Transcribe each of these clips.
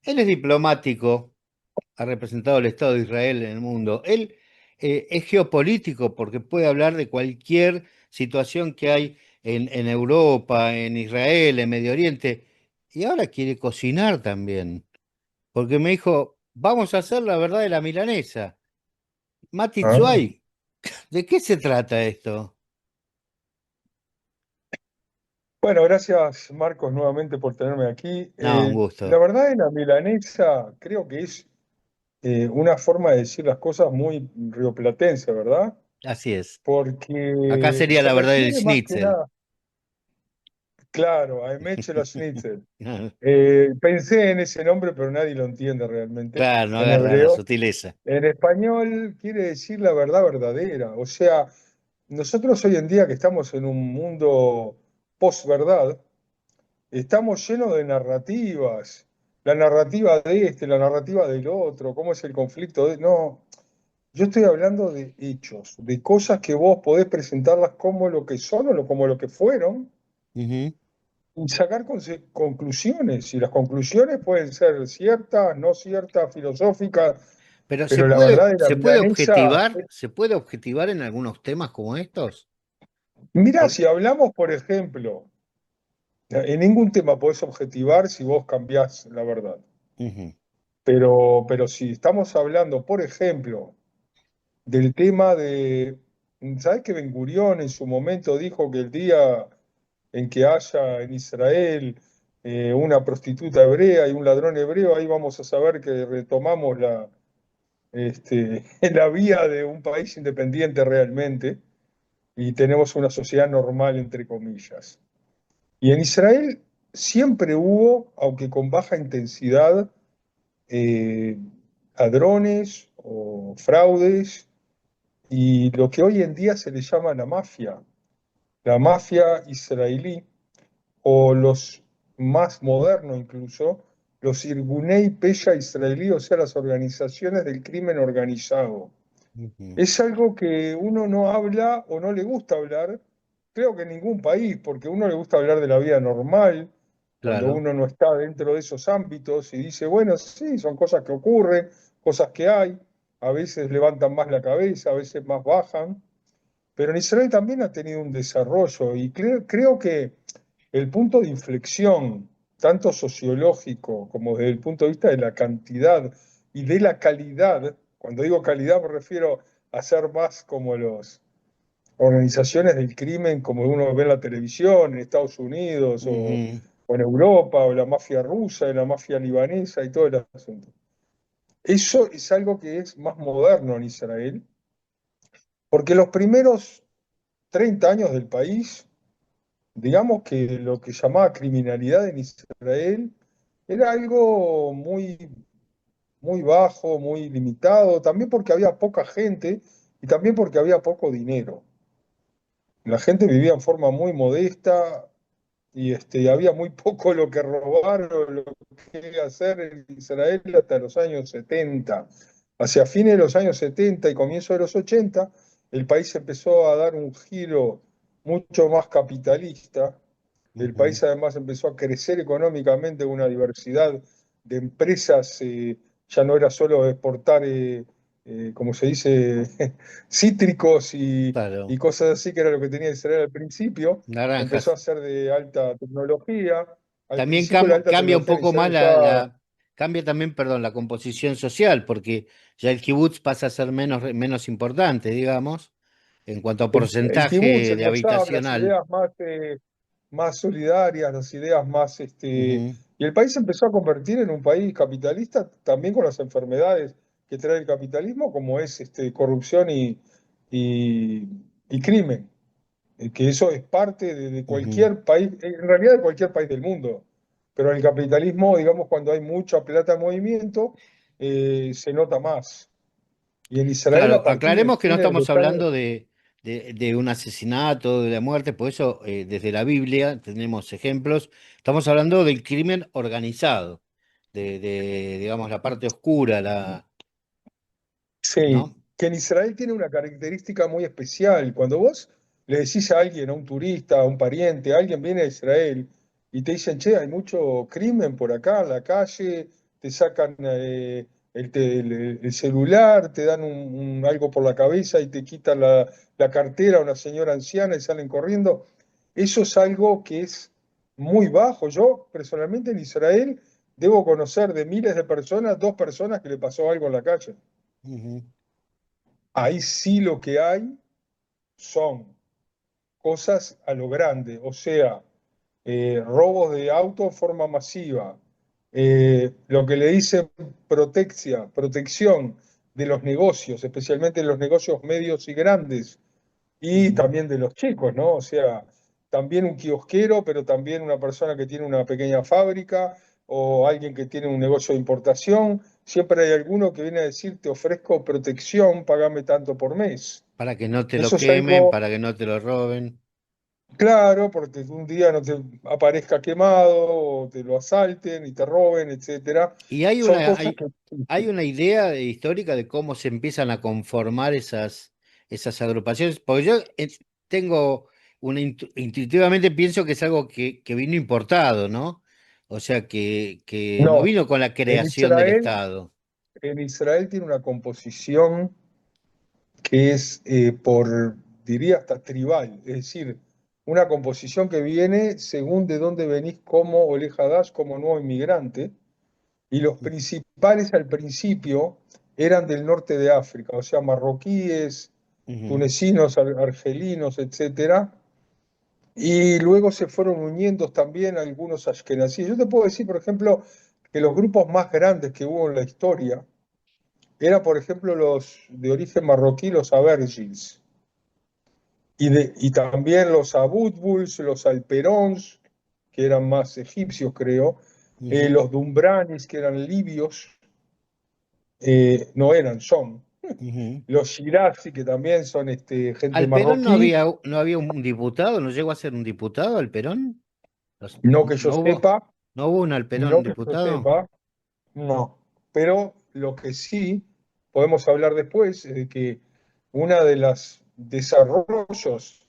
Él es diplomático, ha representado al Estado de Israel en el mundo. Él es geopolítico porque puede hablar de cualquier situación que hay en Europa, en Israel, en Medio Oriente. Y ahora quiere cocinar también, porque me dijo, vamos a hacer la verdad de la milanesa. Mati Ah, Tzuay, ¿de qué se trata esto? bueno, gracias Marcos nuevamente por tenerme aquí. No, un La gusto. verdad de la milanesa creo que es una forma de decir las cosas muy rioplatense, ¿verdad? Así es. Acá Porque sería se la verdad del refiere más que schnitzel. nada, claro, a Emechel Schnitzel. Pensé en ese nombre, pero nadie lo entiende realmente Claro, no en agarra la hebreo. sutileza. En español quiere decir la verdad verdadera. O sea, nosotros hoy en día que estamos en un mundo posverdad, estamos llenos de narrativas. La narrativa de este, la narrativa del otro, cómo es el conflicto de... No, yo estoy hablando de hechos, de cosas que vos podés presentarlas como lo que son o como lo que fueron Ujú. y sacar conclusiones. Y las conclusiones pueden ser ciertas, no ciertas, filosóficas, Pero pero la verdad de la milanesa. se puede objetivar en algunos temas como estos. Mirá, Por- si hablamos, por ejemplo, en ningún tema podés objetivar si vos cambiás la verdad. Ujú, Pero si estamos hablando, por ejemplo, del tema de, ¿sabés que Ben Gurión en su momento dijo que el día en que haya en Israel una prostituta hebrea y un ladrón hebreo, ahí vamos a saber que retomamos la vía de un país independiente realmente y tenemos una sociedad normal, entre comillas? Y en Israel siempre hubo, aunque con baja intensidad, eh, ladrones o fraudes y lo que hoy en día se le llama la mafia israelí, o los más modernos incluso, los Irgunei Pesha israelí, o sea, las organizaciones del crimen organizado. ujú. Es algo que uno no habla o no le gusta hablar, creo que en ningún país, porque a uno le gusta hablar de la vida normal, cuando Claro. uno no está dentro de esos ámbitos y dice, bueno, sí, son cosas que ocurren, cosas que hay, a veces levantan más la cabeza, a veces más bajan, pero en Israel también ha tenido un desarrollo y creo que el punto de inflexión, tanto sociológico como desde el punto de vista de la cantidad y de la calidad, cuando digo calidad me refiero a ser más como las organizaciones del crimen, como uno ve en la televisión, en Estados Unidos Ujú. o en Europa, o la mafia rusa, la mafia libanesa y todo el asunto. Eso es algo que es más moderno en Israel, porque los primeros 30 años del país, digamos que lo que llamaba criminalidad en Israel era algo muy bajo, muy limitado, también porque había poca gente y también porque había poco dinero. La gente vivía en forma muy modesta y había muy poco lo que robar o lo que hacer en Israel hasta los años 70. Hacia fines de los años 70 y comienzo de los 80, el país empezó a dar un giro mucho más capitalista. El Ujú. país además empezó a crecer económicamente, una diversidad de empresas, ya no era solo exportar, como se dice, cítricos y Claro. cosas así, que era lo que tenía Israel al principio. Empezó Naranjas. a ser de alta tecnología. Al También principio la alta cambia un tecnología en poco más Israel estaba... cambia también, perdón, la composición social, porque ya el kibutz pasa a ser menos importante, digamos, en cuanto a El kibutz, porcentaje el de moshav, las habitacional. ideas más solidarias, las ideas más... Ujú, Y el país se empezó a convertir en un país capitalista también con las enfermedades que trae el capitalismo, como es corrupción y, y crimen. Que eso es parte de ujú. cualquier país, en realidad de cualquier país del mundo. Pero en el capitalismo, digamos, cuando hay mucha plata en movimiento, se nota más. Y en Israel, a Claro, partir de aclaremos que no fines de estamos los años... hablando de un asesinato, de la muerte, por eso desde la Biblia tenemos ejemplos. Estamos hablando del crimen organizado, digamos, la parte oscura, Sí, ¿no? que en Israel tiene una característica muy especial. Cuando vos le decís a alguien, a un turista, a un pariente, alguien viene a Israel y te dicen, che, hay mucho crimen por acá en la calle, te sacan el celular, te dan algo por la cabeza y te quitan la cartera a una señora anciana y salen corriendo. Eso es algo que es muy bajo. Yo personalmente en Israel debo conocer de miles de personas, 2 personas que le pasó algo en la calle. Ujú, Ahí sí lo que hay son cosas a lo grande, o sea, robos de auto en forma masiva, lo que le dicen protección de los negocios, especialmente los negocios medios y grandes, y ujú. también de los chicos, ¿no? O sea, también un kiosquero, pero también una persona que tiene una pequeña fábrica o alguien que tiene un negocio de importación. Siempre hay alguno que viene a decir, te ofrezco protección, pagame tanto por mes. Para que no te lo Eso es quemen, algo para que no te lo roben. claro, porque un día no te aparezca quemado, o te lo asalten y te roben, etcétera. Y Son cosas que hay una idea histórica de cómo se empiezan a conformar esas agrupaciones, porque yo tengo intuitivamente pienso que es algo que vino importado, ¿no? O sea, que no no. vino con la En creación del Israel, Estado. en Israel tiene una composición que es diría hasta tribal, es decir, una composición que viene según de dónde venís como Olej Hadash, como nuevo inmigrante, y los principales al principio eran del norte de África, o sea, marroquíes, Ujú, tunecinos, argelinos, etcétera, y luego se fueron uniendo también algunos ashkenazíes. Yo te puedo decir, por ejemplo, que los grupos más grandes que hubo en la historia eran, por ejemplo, los de origen marroquí, los Abergils, y también los Abutbuls, los Alperons, que eran más egipcios, creo, ujú, los Dumbranis, que eran libios, no eran, son. ujú. Los Shirazi, que también son gente ¿Al Perón marroquí, no había un diputado? ¿No llegó a ser un diputado al Perón? no que yo ¿No hubo, sepa, no hubo un Alperón no que yo diputado? sepa, no. Pero lo que sí podemos hablar después es de que una de las desarrollos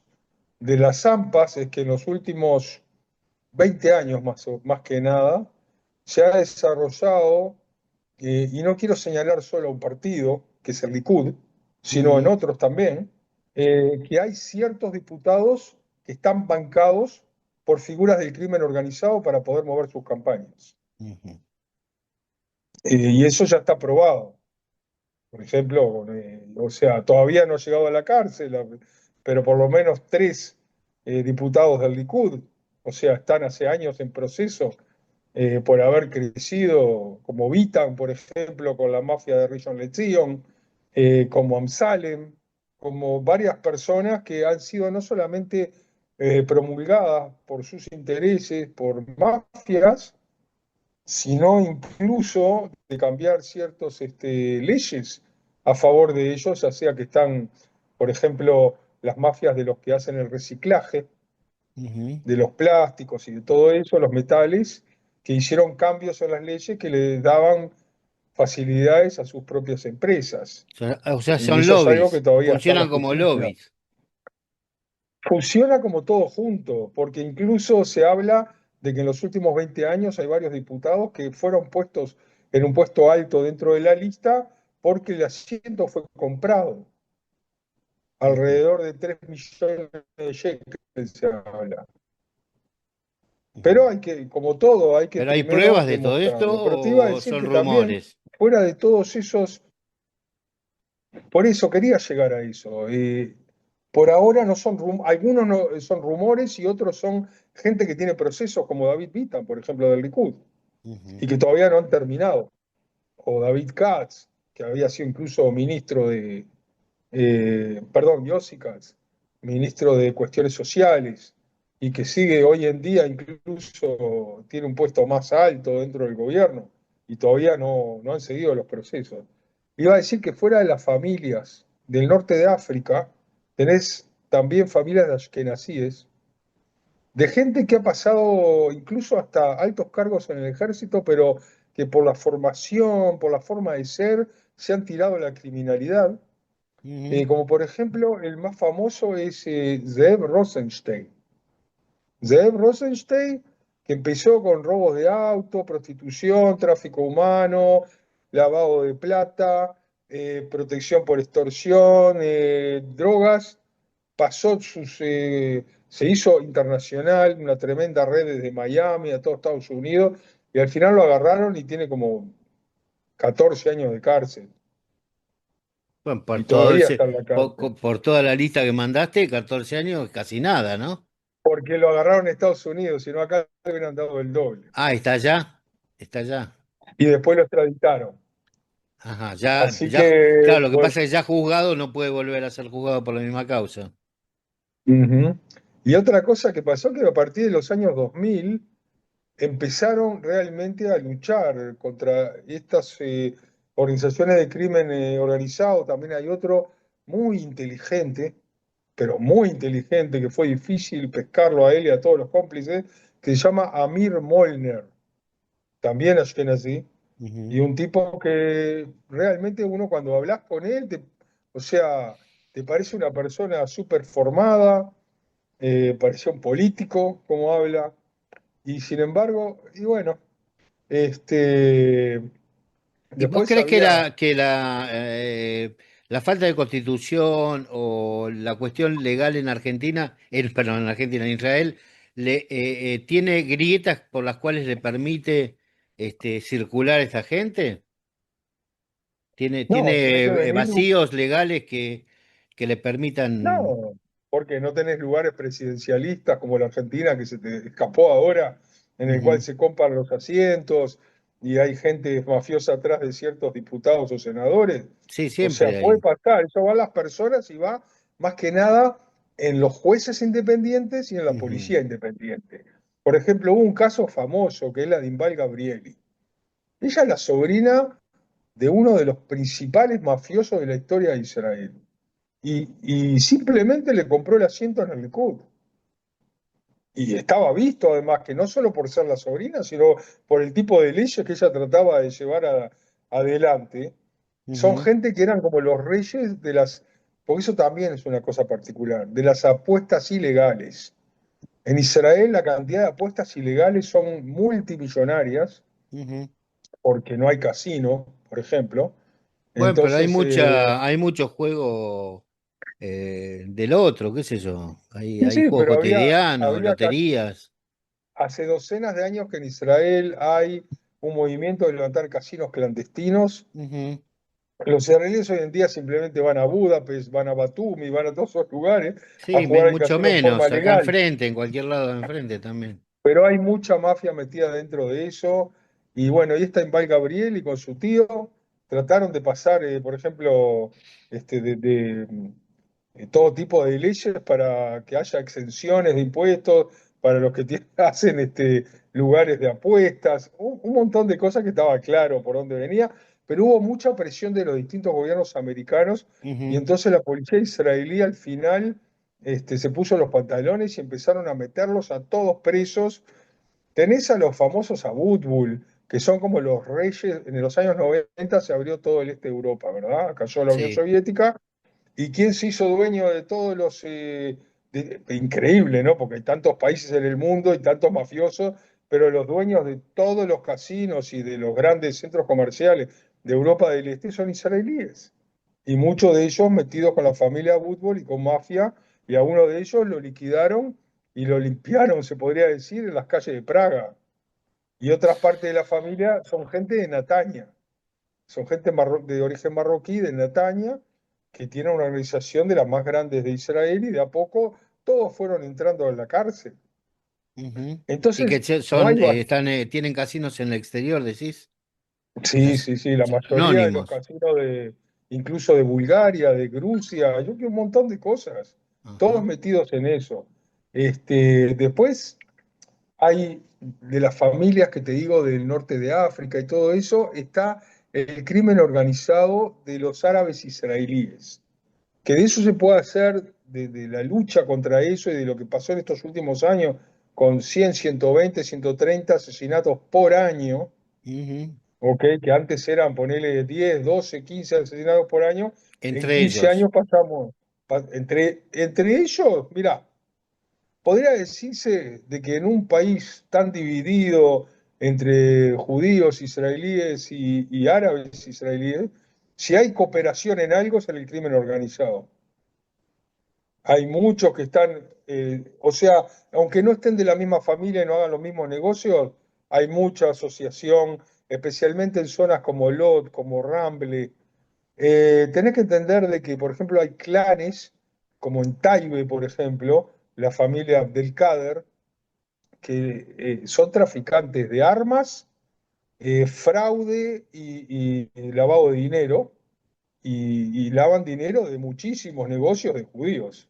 de las AMPAs es que en los últimos 20 años más que nada, se ha desarrollado, y no quiero señalar solo a un partido, que es el Likud, sino en Ujú, otros también, que hay ciertos diputados que están bancados por figuras del crimen organizado para poder mover sus campañas. ujú, Y eso ya está probado. Por ejemplo, o sea, todavía no ha llegado a la cárcel, pero por lo menos 3 diputados del Likud, o sea, están hace años en proceso por haber crecido, como Vitan, por ejemplo, con la mafia de Rishon LeZion, como Amsalem, como varias personas que han sido no solamente promulgadas por sus intereses, por mafias, sino incluso de cambiar ciertas leyes a favor de ellos, ya sea que están, por ejemplo, las mafias de los que hacen el reciclaje ujú. de los plásticos y de todo eso, los metales, que hicieron cambios en las leyes que le daban facilidades a sus propias empresas. O sea, Y son eso es algo que lobbies, todavía está en la funcionan como justicia. lobbies. Funciona como todo junto, porque incluso se habla de que en los últimos 20 años hay varios diputados que fueron puestos en un puesto alto dentro de la lista porque el asiento fue comprado. Ujú, Alrededor de 3 millones de shekels se habla. ujú. Pero hay que, como todo, hay que ¿Pero hay primero pruebas de todo esto demostrarlo. Pero te iba a o decir son que también, rumores? fuera de todos esos, por eso quería llegar a eso. Por ahora no son algunos no, son rumores y otros son gente que tiene procesos como David Bittan, por ejemplo, del Likud, Ujú, y que todavía no han terminado. O David Katz, que había sido incluso ministro perdón, Yossi Katz, ministro de Cuestiones Sociales, y que sigue hoy en día incluso tiene un puesto más alto dentro del gobierno, y todavía no han seguido los procesos. Iba a decir que fuera de las familias del norte de África, tenés también familias de ashkenazíes, de gente que ha pasado incluso hasta altos cargos en el ejército, pero que por la formación, por la forma de ser, se han tirado a la criminalidad, ujú, como por ejemplo, el más famoso es Zeev Rosenstein. Zeev Rosenstein que empezó con robos de auto, prostitución, tráfico humano, lavado de plata, protección por extorsión, drogas, se hizo internacional, una tremenda red desde Miami a todo Estados Unidos, y al final lo agarraron y tiene como 14 años de cárcel, Bueno, y todavía está en la cárcel. por toda la lista que mandaste, 14 años, casi nada, ¿no? Porque lo agarraron en Estados Unidos, si no acá le hubieran dado el doble. Ah, está allá, está allá. Y después lo extraditaron. Ajá, Así que, claro, lo que bueno, pasa es que ya juzgado no puede volver a ser juzgado por la misma causa. ujú. Y otra cosa que pasó que a partir de los años 2000 empezaron realmente a luchar contra estas organizaciones de crimen organizado. También hay otro muy inteligente, pero muy inteligente, que fue difícil pescarlo a él y a todos los cómplices, que se llama Amir Molner, también así. Y Ujú. un tipo que realmente uno cuando hablas con él, o sea, te parece una persona súper formada, parecía un político como habla, y sin embargo, y bueno, este, ¿Y vos después crees que había, la falta de constitución o la cuestión legal en Argentina, perdón, en Argentina, en Israel, tiene grietas por las cuales le permite circular a esta gente? no, tiene que ¿Tiene venir, vacíos legales que le permitan? no, porque no tenés lugares presidencialistas como la Argentina que se te escapó ahora, en el cual Ujú. se compran los asientos y hay gente mafiosa atrás de ciertos diputados o senadores. Sí, O sea, siempre puede hay. pasar, eso va a las personas y va más que nada en los jueces independientes y en la Ujú, policía independiente. Por ejemplo, hubo un caso famoso que es la de Imbal Gabrieli. Ella es la sobrina de uno de los principales mafiosos de la historia de Israel. Y simplemente le compró el asiento en el Likud. Y estaba visto además que no solo por ser la sobrina, sino por el tipo de leyes que ella trataba de llevar adelante. Son ujú. gente que eran como los reyes de las, porque eso también es una cosa particular, de las apuestas ilegales. En Israel la cantidad de apuestas ilegales son multimillonarias Ujú. porque no hay casino, por ejemplo. Bueno, pero Entonces, hay mucho juego del otro, qué sé yo. sí, Hay sí, juegos pero cotidianos, había loterías. hace docenas de años que en Israel hay un movimiento de levantar casinos clandestinos. Ujú. Los israelíes hoy en día simplemente van a Budapest, van a Batumi, van a todos esos lugares a Sí, jugar al mucho casino en forma menos, acá legal. enfrente, en cualquier lado de enfrente también. Pero hay mucha mafia metida dentro de eso. Y bueno, y está Val Gabriel y con su tío trataron de pasar, por ejemplo, todo tipo de leyes para que haya exenciones de impuestos para los que hacen lugares de apuestas, un montón de cosas que estaba claro por dónde venía, pero hubo mucha presión de los distintos gobiernos americanos y Ujú, entonces la policía israelí al final se puso los pantalones y empezaron a meterlos a todos presos. Tenés a los famosos Abutbul, que son como los reyes, en los años 90 se abrió todo el este de Europa, ¿verdad? Cayó la Unión sí. Soviética. ¿Y quién se hizo dueño de todos los... increíble, ¿no? Porque hay tantos países en el mundo y tantos mafiosos, pero los dueños de todos los casinos y de los grandes centros comerciales de Europa del Este son israelíes. Y muchos de ellos metidos con la familia Woodward y con mafia, y a uno de ellos lo liquidaron y lo limpiaron, se podría decir, en las calles de Praga. Y otras partes de la familia son gente de Nataña, son gente de origen marroquí, de Nataña, que tiene una organización de las más grandes de Israel y de a poco todos fueron entrando a la cárcel. Ujú. Y Entonces, que no hay... tienen casinos en el exterior, decís. Sí, sí, sí, la mayoría de los Anónimos. casinos incluso de Bulgaria, de Rusia, yo que un montón de cosas, todos Ajá. metidos en eso. Después hay de las familias que te digo del norte de África y todo eso, está el crimen organizado de los árabes israelíes, que de eso se puede hacer, de la lucha contra eso y de lo que pasó en estos últimos años, con 100, 120, 130 asesinatos por año, Ujú. ¿ok? Que antes eran, ponele 10, 12, 15 asesinatos por año, en Entre 15 ellos. años pasamos, entre ellos, mirá, podría decirse de que en un país tan dividido entre judíos israelíes y árabes israelíes, si hay cooperación en algo es en el crimen organizado. Hay muchos que están, o sea, aunque no estén de la misma familia y no hagan los mismos negocios, hay mucha asociación, especialmente en zonas como Lod, como Ramble. Tenés que entender de que, por ejemplo, hay clanes, como en Taibe, por ejemplo, la familia Abdelkader, que son traficantes de armas, fraude y lavado de dinero, y lavan dinero de muchísimos negocios de judíos.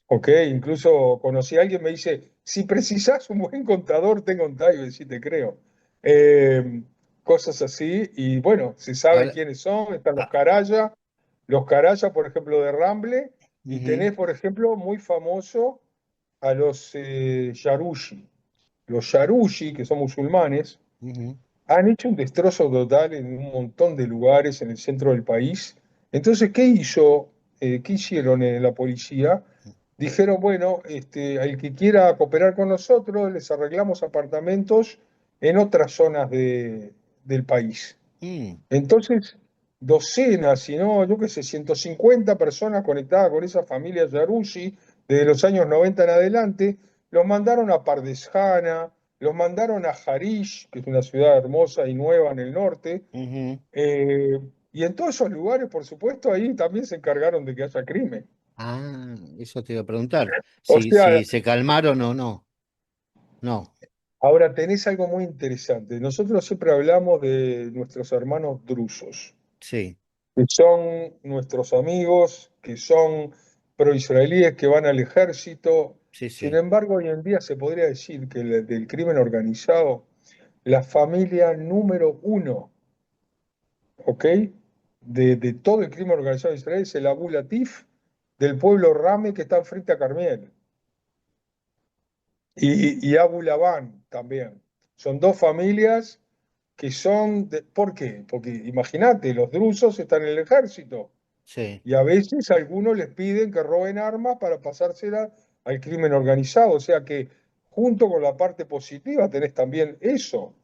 Ok, incluso conocí a alguien que me dice, si precisás un buen contador, tengo un Taibe, sí te creo. Eh, Cosas así, y bueno, se sabe Ahora, quiénes son, están ah, los Caraya, por ejemplo, de Ramble, y ujú, tenés, por ejemplo, muy famoso a los Yarushi. Los Yarushi, que son musulmanes, ujú, han hecho un destrozo total en un montón de lugares en el centro del país. Entonces, ¿qué hizo? ¿Qué hicieron en la policía? Dijeron, bueno, al que quiera cooperar con nosotros, les arreglamos apartamentos en otras zonas del país. mm, Entonces, docenas, si no, yo qué sé, 150 personas conectadas con esa familia Yarussi desde los años 90 en adelante, los mandaron a Pardesjana, los mandaron a Harish, que es una ciudad hermosa y nueva en el norte, ujú. eh, y en todos esos lugares, por supuesto, ahí también se encargaron de que haya crimen. Ah, eso te iba a preguntar. O Si sea, se calmaron o no. No, ahora tenés algo muy interesante. Nosotros siempre hablamos de nuestros hermanos drusos, sí, que son nuestros amigos, que son proisraelíes, que van al ejército. sí, Sin sí. embargo, hoy en día se podría decir que del crimen organizado, la familia número uno, ¿ok? De todo el crimen organizado de Israel es el Abu Latif del pueblo Rame que está frente a Carmiel. Y Abu Labán también. Son dos familias que son... ¿por qué? Porque imagínate, los drusos están en el ejército. Sí. Y a veces a algunos les piden que roben armas para pasársela al crimen organizado. O sea que junto con la parte positiva tenés también eso.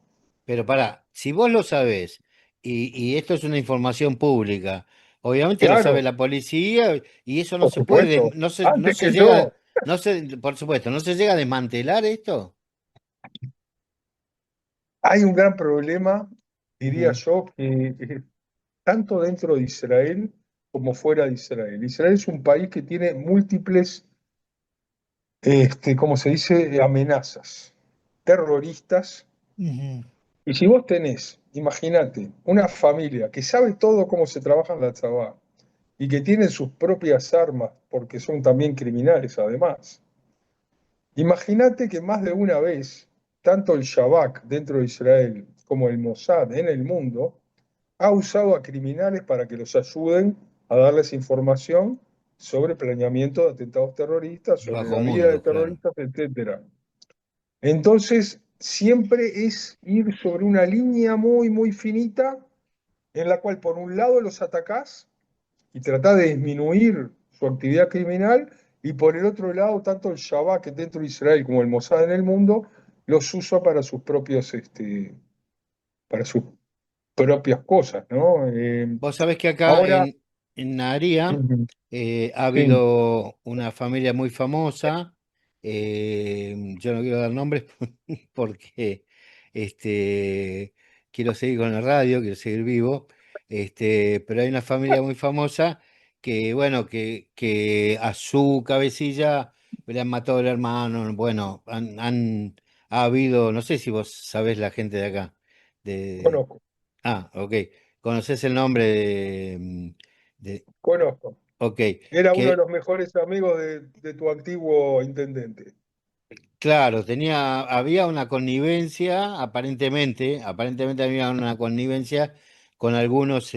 Pero pará, si vos lo sabés y esto es una información pública, obviamente lo sabe Claro, la policía y eso no por se puede, supuesto. no Antes se que yo, llega, no se, por supuesto, no se llega a desmantelar esto. hay un gran problema, diría Ujú, yo, que tanto dentro de Israel como fuera de Israel. Israel es un país que tiene múltiples, como se dice, amenazas terroristas. ujú. Y si vos tenés, imagínate, una familia que sabe todo cómo se trabaja en la Tzabá y que tienen sus propias armas, porque son también criminales además, imagínate que más de una vez, tanto el Shabak dentro de Israel como el Mossad en el mundo, ha usado a criminales para que los ayuden a darles información sobre planeamiento de atentados terroristas, sobre Bajo la vida de mundo, claro. terroristas, etcétera. Entonces, siempre es ir sobre una línea muy, muy finita en la cual por un lado los atacás y tratás de disminuir su actividad criminal y por el otro lado tanto el Shabak dentro de Israel como el Mossad en el mundo los usa para sus propios, para sus propias cosas, ¿no? Vos sabés que acá Ahora, en Naharía ujú, ha sí, habido una familia muy famosa, yo no quiero dar nombres porque quiero seguir con la radio, quiero seguir vivo, pero hay una familia muy famosa que, bueno, que a su cabecilla le han matado al hermano, bueno, ha habido, no sé si vos sabés la gente de acá, conozco, ah, ok. ¿Conoces el nombre de, conozco. ok, Era uno de que los mejores amigos de tu antiguo intendente. claro, había una connivencia, aparentemente había una connivencia con algunos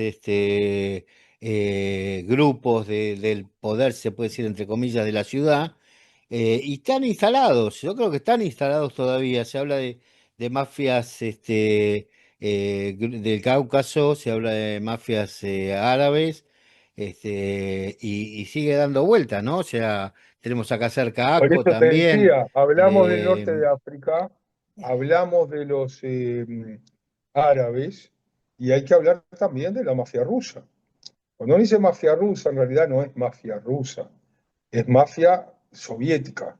grupos del poder, se puede decir entre comillas, de la ciudad, y están instalados, yo creo que están instalados todavía, se habla de mafias del Cáucaso, se habla de mafias árabes, y sigue dando vuelta, ¿no? O sea, tenemos acá cerca Por ACO eso te también. decía, hablamos del norte eh, de África, hablamos de los árabes y hay que hablar también de la mafia rusa. Cuando uno dice mafia rusa, en realidad no es mafia rusa, es mafia soviética,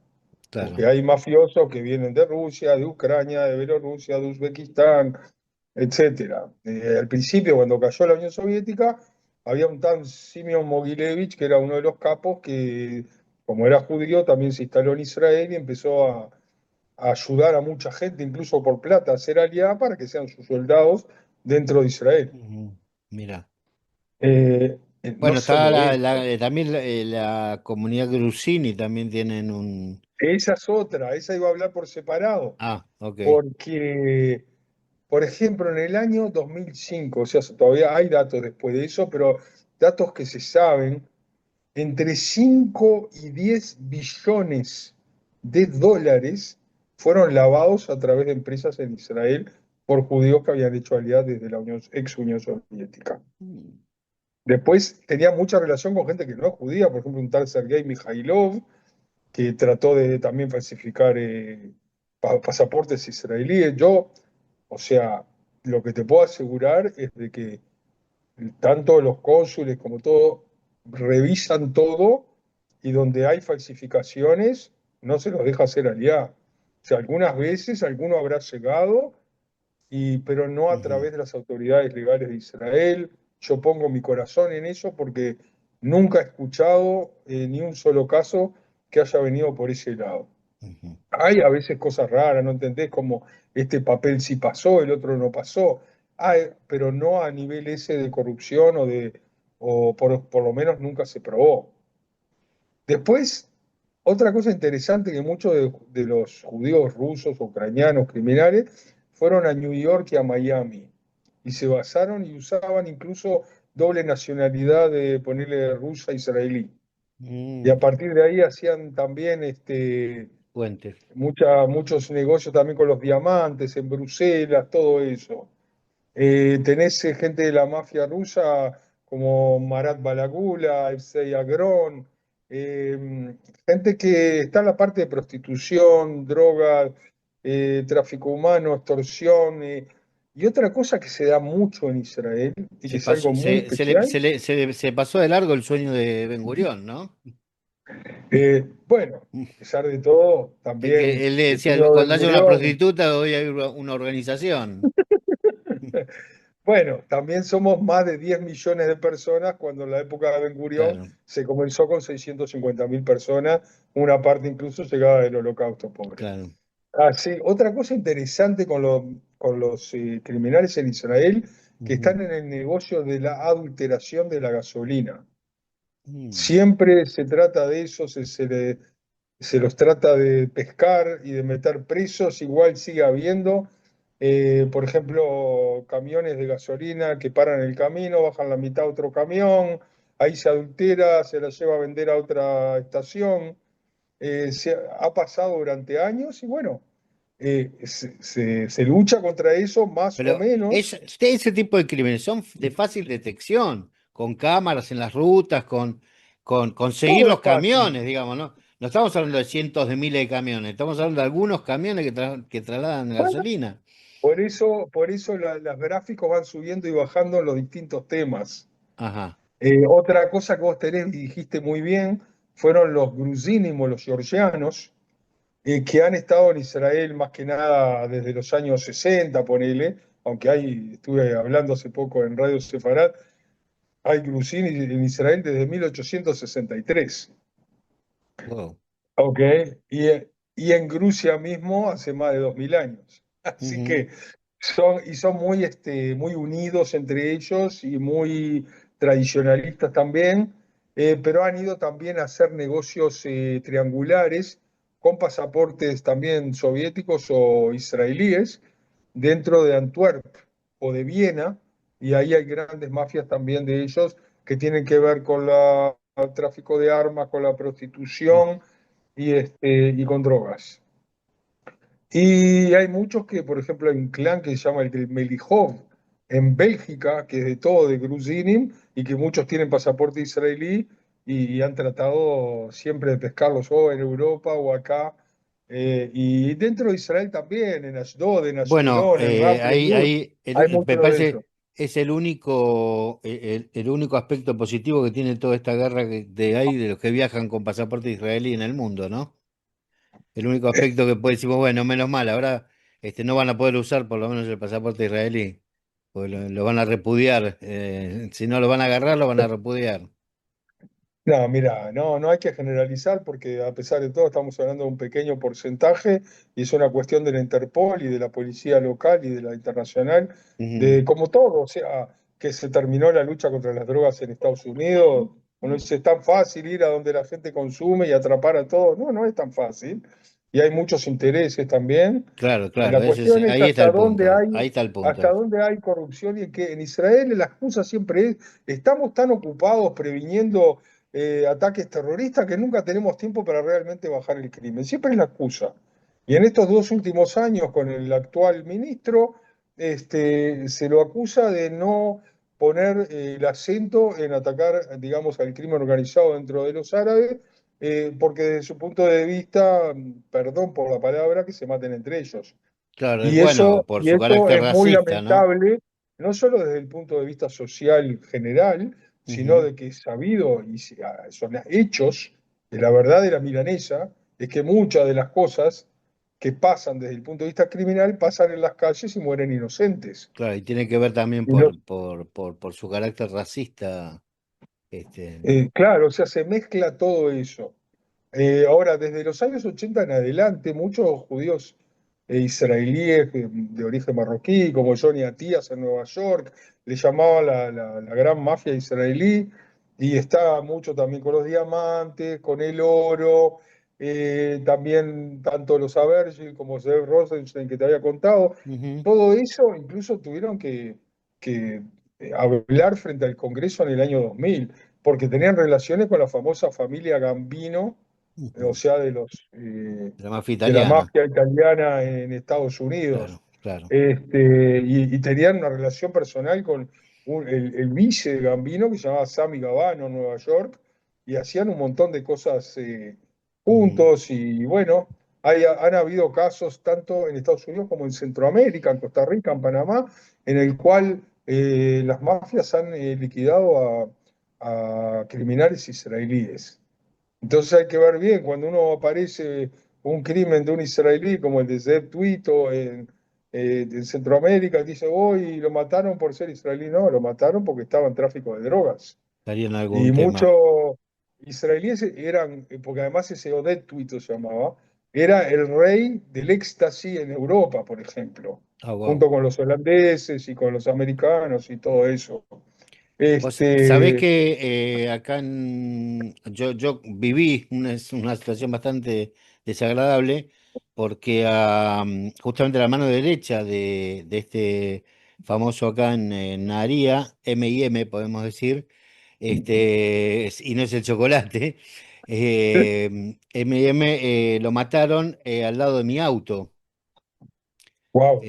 porque claro. hay mafiosos que vienen de Rusia, de Ucrania, de Bielorrusia, de Uzbekistán, etcétera. Al principio, cuando cayó la Unión Soviética, había un tal Simeon Mogilevich, que era uno de los capos, que como era judío, también se instaló en Israel y empezó a ayudar a mucha gente, incluso por plata, a hacer alianza para que sean sus soldados dentro de Israel. Ujú. Mira. No Bueno, está solo eso, también la comunidad Grusini también tienen un... esa es otra, esa iba a hablar por separado, Ah, ok. porque, por ejemplo, en el año 2005, o sea, todavía hay datos después de eso, pero datos que se saben, entre 5 y 10 billones de dólares fueron lavados a través de empresas en Israel por judíos que habían hecho alianza desde la ex Unión Soviética. Mm. Después tenía mucha relación con gente que no es judía, por ejemplo, un tal Sergei Mikhailov, que trató de también falsificar pasaportes israelíes. Yo, o sea, lo que te puedo asegurar es de que tanto los cónsules como todo revisan todo y donde hay falsificaciones no se los deja hacer aliá. O sea, algunas veces alguno habrá llegado, pero no a Ujú, través de las autoridades legales de Israel. Yo pongo mi corazón en eso porque nunca he escuchado ni un solo caso que haya venido por ese lado. ujú, Hay a veces cosas raras, ¿no entendés? Como este papel sí pasó, el otro no pasó. Pero no a nivel ese de corrupción o por lo menos nunca se probó. Después, otra cosa interesante que muchos de los judíos rusos, ucranianos, criminales, fueron a New York y a Miami y se basaron y usaban incluso doble nacionalidad de ponerle rusa israelí. Y a mm, partir de ahí hacían también puente. muchos negocios también con los diamantes en Bruselas, todo eso. Tenés gente de la mafia rusa como Marat Balagula, Evsei Agron, gente que está en la parte de prostitución, droga, tráfico humano, extorsión. Y otra cosa que se da mucho en Israel y que Se es algo pasó, muy especial, se pasó de largo el sueño de Ben Gurión, ¿no? bueno, a pesar de todo, Que también él le el decía, sueño de Ben cuando haya una Gurión. prostituta, hoy hay una organización. Bueno, también somos más de 10 millones de personas cuando en la época de Ben Gurión Claro, se comenzó con 650.000 personas, una parte incluso llegada del Holocausto, pobre. claro. Ah, sí, otra cosa interesante con los criminales en Israel, que Ujú, están en el negocio de la adulteración de la gasolina. mm. Siempre se trata de eso, se los trata de pescar y de meter presos, igual sigue habiendo, por ejemplo, camiones de gasolina que paran el camino, bajan la mitad a otro camión, ahí se adultera, se la lleva a vender a otra estación. Ha pasado durante años y bueno, se lucha contra eso más o Pero menos. ese tipo de crímenes son de fácil detección, con cámaras en las rutas, con seguir Todo es los fácil. camiones, digamos, ¿no? No estamos hablando de cientos de miles de camiones, estamos hablando de algunos camiones que trasladan Bueno, gasolina. por eso las gráficos van subiendo y bajando en los distintos temas. Ajá. Otra cosa que vos tenés y dijiste muy bien fueron los grusínimos, los georgianos, que han estado en Israel más que nada desde los años 60, ponele, aunque estuve hablando hace poco en Radio Sefarad, hay grusín en Israel desde 1863. Wow. Ok, y en Rusia mismo hace más de 2000 años. Así Ujú, que son muy unidos entre ellos y muy tradicionalistas también, pero han ido también a hacer negocios triangulares con pasaportes también soviéticos o israelíes dentro de Antwerp o de Viena, y ahí hay grandes mafias también de ellos que tienen que ver con el tráfico de armas, con la mm, prostitución y con drogas. Y hay muchos que, por ejemplo, hay un clan que se llama el Melijov, en Bélgica, que es de todo de Gruzinim, y que muchos tienen pasaporte israelí y han tratado siempre de pescarlos o en Europa o acá. Y dentro de Israel también, en Ashdod, en Bueno, Ashkelon, en Ramat, en Lud, hay me mucho de eso. parece es el único aspecto positivo que tiene toda esta guerra de ahí, de los que viajan con pasaporte israelí en el mundo, ¿no? El único aspecto que puede decir, bueno, menos mal, ahora no van a poder usar por lo menos el pasaporte israelí, pues lo van a repudiar, si no lo van a agarrar, lo van a repudiar. No, mira, no hay que generalizar porque a pesar de todo estamos hablando de un pequeño porcentaje y es una cuestión de la Interpol y de la policía local y de la internacional, Ujú. de como todo, o sea, que se terminó la lucha contra las drogas en Estados Unidos. Uno dice, es tan fácil ir a donde la gente consume y atrapar a todos. No, no es tan fácil. Y hay muchos intereses también. Claro, claro, La cuestión es ahí está el punto, ahí está el hasta punto. dónde hay corrupción y que en Israel la excusa siempre es, estamos tan ocupados previniendo ataques terroristas que nunca tenemos tiempo para realmente bajar el crimen. Siempre es la excusa. Y en estos 2 últimos años, con el actual ministro, se lo acusa de no poner el acento en atacar, digamos, al crimen organizado dentro de los árabes, porque desde su punto de vista, perdón por la palabra, que se maten entre ellos. Claro, Y bueno, eso, por y su eso carácter es muy racista, ¿no? lamentable, no solo desde el punto de vista social general, sino Ujú. de que es sabido y son hechos de la verdadera milanesa, es que muchas de las cosas que pasan desde el punto de vista criminal pasan en las calles y mueren inocentes. Claro, y tiene que ver también Y los, por su carácter racista, este, claro, o sea, se mezcla todo eso. Ahora, desde los años 80 en adelante, muchos judíos israelíes de origen marroquí, como Johnny Atías en Nueva York, le llamaban la gran mafia israelí, y está mucho también con los diamantes, con el oro, también tanto los Abergil como Zev Rosenstein que te había contado, ujú, todo eso incluso tuvieron que hablar frente al Congreso en el año 2000 porque tenían relaciones con la famosa familia Gambino, o ujú. sea, De la mafia de la italiana, mafia italiana en Estados Unidos. claro, claro. Y tenían una relación personal con el vice de Gambino, que se llamaba Sammy Gavano en Nueva York, y hacían un montón de cosas Ujú, juntos. Y bueno, han habido casos tanto en Estados Unidos como en Centroamérica, en Costa Rica, en Panamá, en el cual las mafias han liquidado a criminales israelíes. Entonces hay que ver bien, cuando uno aparece un crimen de un israelí como el de Zeb Tuito en Centroamérica, dice, hoy lo mataron por ser israelí. No, lo mataron porque estaba en tráfico de drogas. estaría en Y algún tema. muchos israelíes eran, porque además ese Oded Tuito se llamaba, era el rey del éxtasis en Europa, por ejemplo, Ah, wow. junto con los holandeses y con los americanos y todo eso. Vos sabés Este, que acá yo viví una situación bastante desagradable porque justamente a la mano derecha de este famoso acá en Naría, M&M podemos decir, y no es el chocolate, M&M lo mataron al lado de mi auto. wow,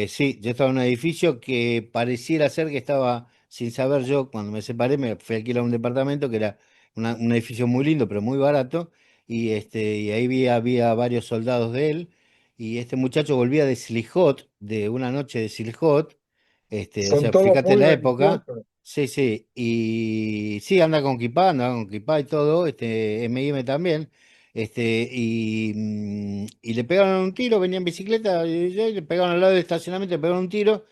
Sí, yo estaba en un edificio que pareciera ser que estaba, sin saber yo, cuando me separé, me fui a alquilar un departamento que era un edificio muy lindo, pero muy barato, y ahí había varios soldados de él, y este muchacho volvía de Slijot, de una noche de Slijot, o son sea, todos fíjate muy la época, religiosos. sí, sí, y sí, anda con kipá y todo, M&M también. Y le pegaron un tiro, venía en bicicleta, y le pegaron al lado del estacionamiento, le pegaron un tiro.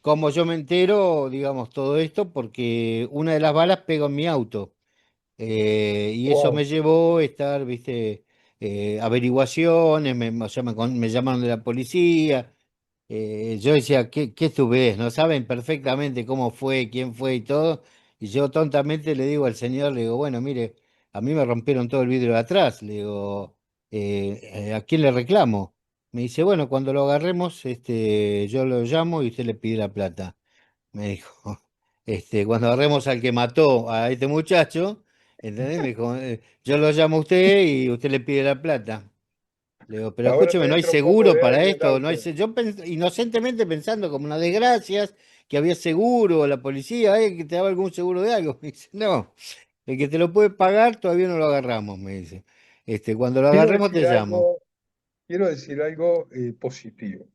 Como yo me entero, digamos, todo esto, porque una de las balas pegó en mi auto. Y eso Wow. me llevó a estar, viste, averiguaciones, o sea, me llamaron de la policía. Yo decía, qué estupidez, ¿no? Saben perfectamente cómo fue, quién fue y todo. Y yo tontamente le digo al señor, le digo, bueno, mire, a mí me rompieron todo el vidrio de atrás. Le digo, ¿a quién le reclamo? Me dice, bueno, cuando lo agarremos, yo lo llamo y usted le pide la plata. Me dijo, cuando agarremos al que mató a este muchacho, ¿entendés? Me dijo, yo lo llamo a usted y usted le pide la plata. Le digo, pero Ahora escúcheme, todavía ¿no hay entra un poco seguro de para aire en el esto? No hay auto. yo inocentemente pensando como una desgracia, que había seguro, la policía, que te daba algún seguro de algo. Me dice, no, el que te lo puede pagar todavía no lo agarramos, me dice. Cuando lo Quiero agarremos te decir llamo. algo, quiero decir algo positivo,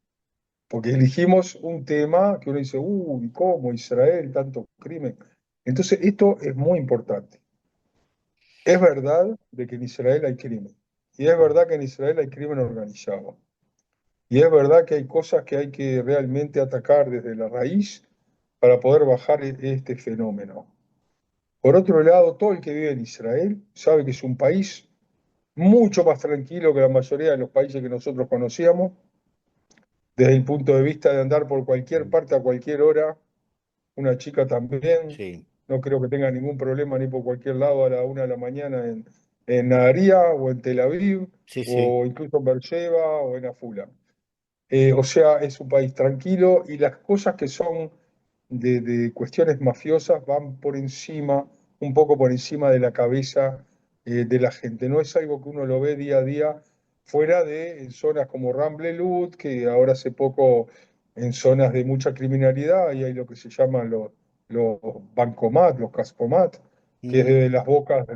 porque elegimos un tema que uno dice, uy, ¿cómo Israel, tanto crimen? Entonces, esto es muy importante. Es verdad de que en Israel hay crimen, y es verdad que en Israel hay crimen organizado, y es verdad que hay cosas que hay que realmente atacar desde la raíz para poder bajar este fenómeno. Por otro lado, todo el que vive en Israel sabe que es un país mucho más tranquilo que la mayoría de los países que nosotros conocíamos, desde el punto de vista de andar por cualquier parte a cualquier hora, una chica también, Sí, no creo que tenga ningún problema ni por cualquier lado a la 1 de la mañana en Naharía o en Tel Aviv sí, sí. o incluso en Beersheba o en Afula. O sea, es un país tranquilo y las cosas que son de cuestiones mafiosas van por encima, un poco por encima de la cabeza de la gente. No es algo que uno lo ve día a día fuera de en zonas como Ramblewood, que ahora hace poco en zonas de mucha criminalidad, y hay lo que se llaman los bancomat, los cascomat, que es Mm, de las bocas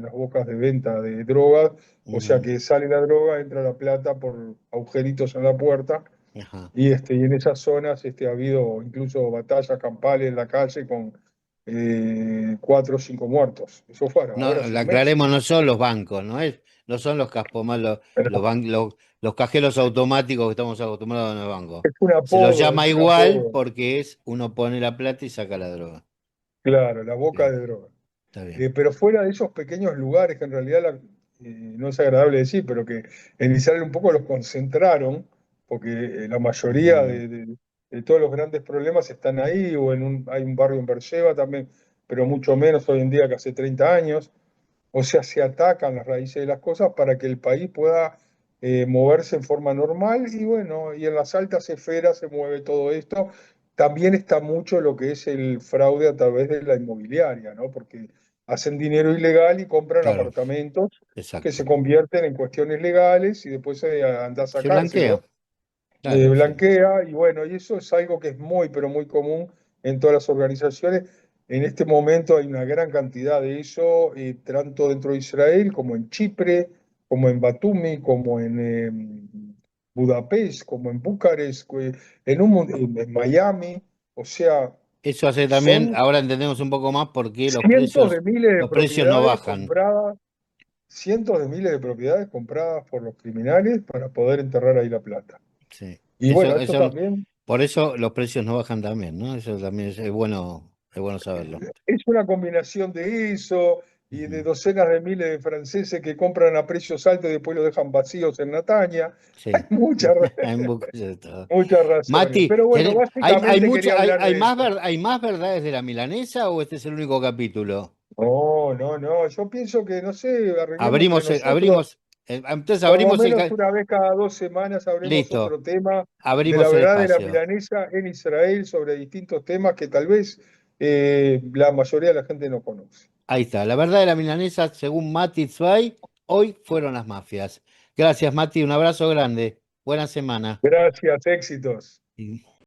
de venta de drogas, o sea ujú, que sale la droga, entra la plata por agujeritos en la puerta ajá. y en esas zonas ha habido incluso batallas campales en la calle con 4 o 5 muertos. Eso fue ahora No, hace le un mes. aclaremos, no son los bancos, no son los caspomas, Pero los cajeros automáticos que estamos acostumbrados en el banco. Se los llama es un igual apodo, porque uno pone la plata y saca la droga. claro, la boca Claro, de droga. está bien. Pero fuera de esos pequeños lugares que en realidad no es agradable decir, pero que en Israel un poco los concentraron, porque la mayoría Mm, de todos los grandes problemas están ahí, o hay un barrio en Beersheba también, pero mucho menos hoy en día que hace 30 años. O sea, se atacan las raíces de las cosas para que el país pueda moverse en forma normal y bueno, y en las altas esferas se mueve todo esto. También está mucho lo que es el fraude a través de la inmobiliaria, ¿no? Porque hacen dinero ilegal y compran claro, apartamentos que se exacto. convierten en cuestiones legales y después anda a Se blanquea, sacárselo, claro, sí. blanquea y bueno, y eso es algo que es muy, pero muy común en todas las organizaciones. En este momento hay una gran cantidad de eso, tanto dentro de Israel como en Chipre, como en Batumi, como en Budapest, como en Bucarest, en Miami. O sea, Eso hace también, son ahora entendemos un poco más por qué cientos de miles de los precios no propiedades bajan. compradas, cientos de miles de propiedades compradas por los criminales para poder enterrar ahí la plata. Sí. Y bueno, esto también Por eso los precios no bajan también, ¿no? Eso también es bueno saberlo. es una combinación de eso y de Ujú. docenas de miles de franceses que compran a precios altos y después los dejan vacíos en Nataña. Hay Sí. muchas, Hay un poco de todo. muchas razones. Mati, Pero bueno, básicamente quería hablar de eso. ¿hay más verdades de la milanesa o este es el único capítulo? No, no, no. Yo pienso que, no sé, arreglemos entre nosotros. Entonces Por lo abrimos menos una vez cada 2 semanas habremos listo, otro tema de la abrimos el verdad de la espacio. milanesa en Israel sobre distintos temas que tal vez la mayoría de la gente no conoce. Ahí está, la verdad de la milanesa, según Mati Zweig, hoy fueron las mafias. Gracias, Mati, un abrazo grande. Buena semana. Gracias, éxitos.